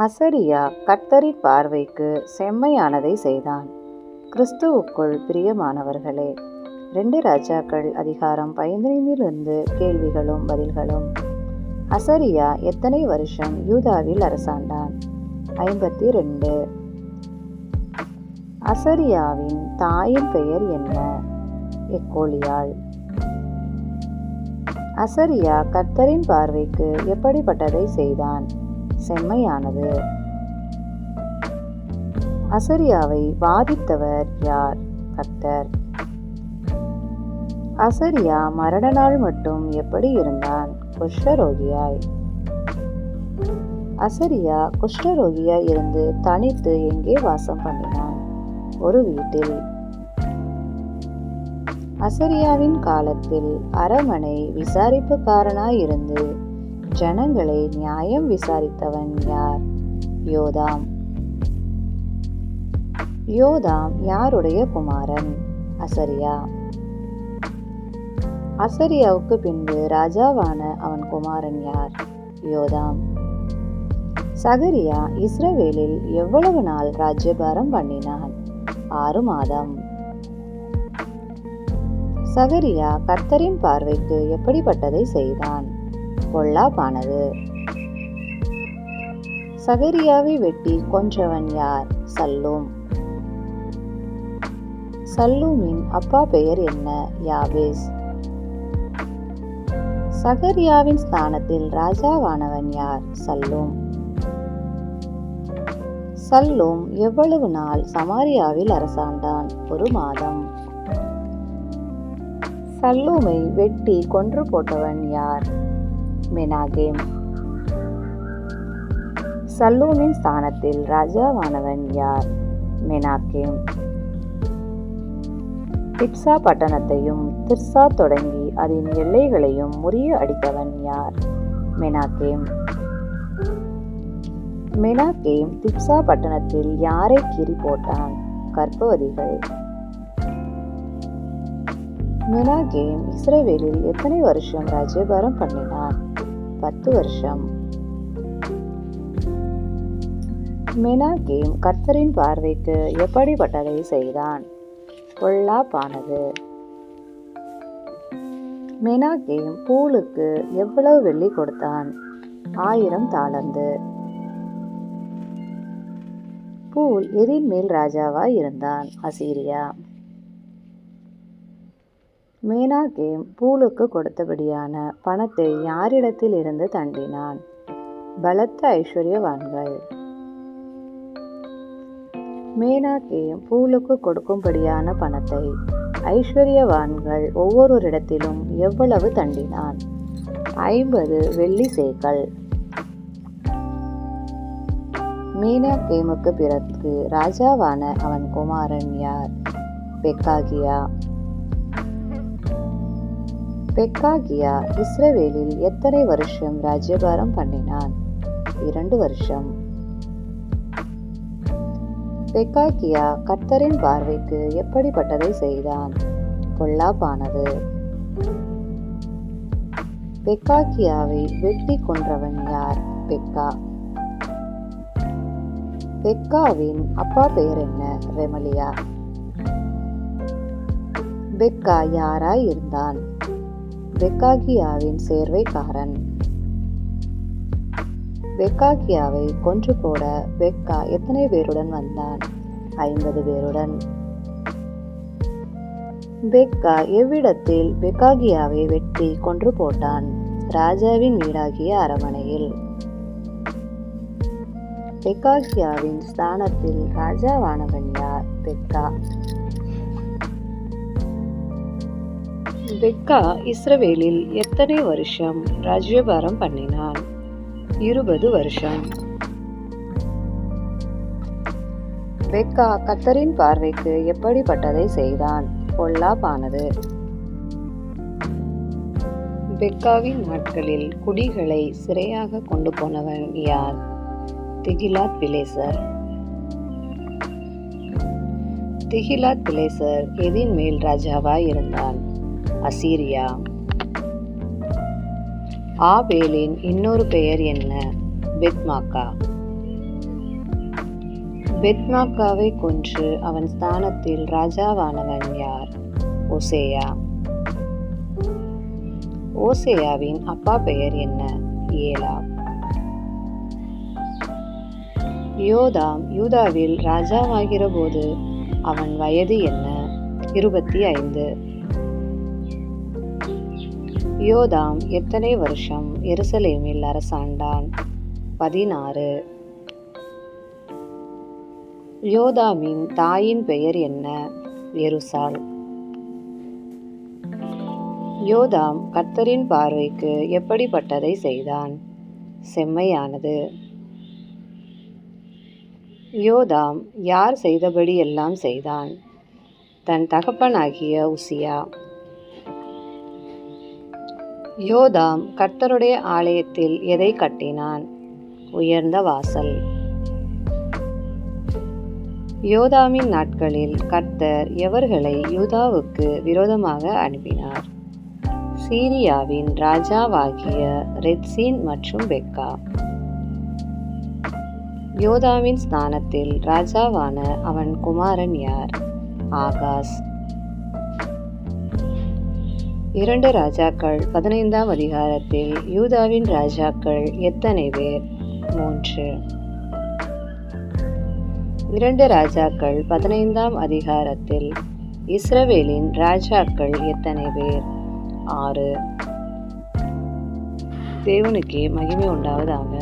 அசரியா கர்த்தரின் பார்வைக்கு செம்மையானதை செய்தான். கிறிஸ்துவுக்குள் பிரியமானவர்களே, 2 ராஜாக்கள் அதிகாரம் 15 கேள்விகளும் பதில்களும். அசரியா எத்தனை வருஷம் யூதாவில் அரசாண்டான்? 52. அசரியாவின் தாயின் பெயர் என்ன? எக்கோலியாள். அசரியா கர்த்தரின் பார்வைக்கு எப்படிப்பட்டதை செய்தான்? செம்மையானது. அசரியாவை வாதித்தவர் யார்? கர்த்தர். அசரியா மரண நாள் மட்டும் எப்படி இருந்தான்? குஷ்டரோகியாய். அசரியா குஷ்டரோகியாய் இருந்து தனித்து எங்கே வாசம் பண்ணினான்? ஒரு வீட்டில். அசரியாவின் காலத்தில் அரமனை விசாரிப்புக்காரனாயிருந்து ஜனங்களை நியாயம் விசாரித்தவன் யார்? யோதாம். யோதாம் யாருடைய குமாரன்? அசரியா. அசரியாவுக்கு பின்பு ராஜாவான அவன் குமாரன் யார்? யோதாம். சகரியா இஸ்ரவேலில் எவ்வளவு நாள் ராஜ்யபாரம் பண்ணினான்? 6 மாதம். சகரியா கர்த்தரின் பார்வைக்கு எப்படிப்பட்டதை செய்தான்? பொல்லாப்பானது. சகரியாவை வெட்டி கொன்றவன் யார்? சல்லூம். சல்லூமின் அப்பா பெயர் என்ன? யாபேஸ். சகரியாவின் ஸ்தானத்தில் ராஜாவானவன் யார்? சல்லூம். சல்லூம் எவ்வளவு நாள் சமாரியாவில் அரசாண்டான்? 1 மாதம். சல்லூமை வெட்டி கொன்று போட்டவன் யார்? மெனாகேம். சல்லூமின் ஸ்தானத்தில் ராஜாவானவன் யார்? மெனாகேம். திப்சா பட்டணத்தையும் திர்சா தொடங்கி அதன் எல்லைகளையும் முறிய அடித்தவன் யார்? மெனாகேம். மெனாகேம் திப்சா பட்டணத்தில் யாரை கீறி போட்டான்? கர்ப்பவதிகள். மெனாகேம் இஸ்ரவேலில் எத்தனை வருஷம் ராஜ்யபாரம் பண்ணினான்? 10 வருஷம். மெனாகேம் கர்த்தரின் பார்வைக்கு எப்படிப்பட்டதை செய்தான்? பொல்லாப்பானது. மெனாகேம் பூலுக்கு எவ்வளவு வெள்ளி கொடுத்தான்? 1000 தாலந்து. பூல் எதின் மேல் ராஜாவாய் இருந்தான்? அசீரியா. மெனாகேம் பூலுக்கு கொடுத்தபடியான பணத்தை யாரிடத்தில் இருந்து தண்டினான்? பலத்த ஐஸ்வர்யவான்கள். மெனாகேம் பூலுக்கு கொடுக்கும்படியான பணத்தை ஐஸ்வர்யவான்கள் ஒவ்வொருவரிடத்திலும் எவ்வளவு தண்டினான்? 50 வெள்ளி சேக்கல். மெனாகேமுக்கு பிறகு ராஜாவான அவன் குமாரன் யார்? பெக்காகியா. பெக்காகியா இஸ்ரவேலில் எத்தனை வருஷம் ராஜ்யபாரம் பண்ணினான்? 2 வருஷம். பெக்காகியா கர்த்தரின் பார்வைக்கு எப்படிப்பட்டதை செய்தான்? பொல்லாப்பானது. பெக்காகியாவை வெட்டி கொன்றவன் யார்? பெக்கா. பெக்காவின் அப்பா பெயர் என்ன? ரெமலியா. பெக்கா யாராய் இருந்தான்? பெக்காகியாவின் சேர்வைக்காரன். பெக்காகியாவை கொன்று போட பெக்கா எத்தனை பேருடன் வந்தான்? 50 பேருடன். பெக்கா எவ்விடத்தில் பெக்காகியாவை வெட்டி கொன்று போட்டான்? ராஜாவின் வீடாகிய அரமனையில். பெக்காகியாவின் ஸ்தானத்தில் ராஜாவானவன் யார்? பெக்கா. பெக்கா இஸ்ரவேலில் எத்தனை வருஷம் ராஜ்யபாரம் பண்ணினான்? 20 வருஷம். பெக்கா கர்த்தரின் பார்வைக்கு எப்படிப்பட்டதை செய்தான்? பொல்லாப்பானது. பெக்காவின் நாட்களில் குடிகளை சிறையாக கொண்டு போனவன் யார்? திகிலாத் பிலேசர். திகிலாத் பிலேசர் எதின் மேல் ராஜாவாய் இருந்தான்? அசீரியா. ஆபேலின் இன்னொரு பெயர் என்ன? பெத்மாக்கா. பெத்மாக்காவை கொன்று அவன் ஸ்தானத்தில் ராஜாவானவன் யார்? ஓசேயா. ஓசேயாவின் அப்பா பெயர் என்ன? ஏலா. யோதாம் யூதாவில் ராஜாவாகிற போது அவன் வயது என்ன? 25. யோதாம் எத்தனை வருஷம் எருசலேமில் அரசாண்டான்? 16. யோதாமின் தாயின் பெயர் என்ன? எருசாள். யோதாம் கர்த்தரின் பார்வைக்கு எப்படிப்பட்டதை செய்தான்? செம்மையானது. யோதாம் யார் செய்தபடி எல்லாம் செய்தான்? தன் தகப்பனாகிய உசியா. யோதாம் கர்த்தருடைய ஆலயத்தில் எதை கட்டினான்? உயர்ந்த வாசல். யோதாமின் நாட்களில் கர்த்தர் எவர்களை யூதாவுக்கு விரோதமாக அனுப்பினார்? சீரியாவின் ராஜாவாகிய ரெத்சீன் மற்றும் பெக்கா. யோதாமின் ஸ்தானத்தில் ராஜாவான அவன் குமாரன் யார்? ஆகாஸ். 2 ராஜாக்கள் 15ஆம் அதிகாரத்தில் யூதாவின் ராஜாக்கள் எத்தனை பேர்? 3. 2 ராஜாக்கள் 15ஆம் அதிகாரத்தில் இஸ்ரவேலின் ராஜாக்கள் எத்தனை பேர்? 6. தேவனுக்கே மகிமை உண்டாவதாக.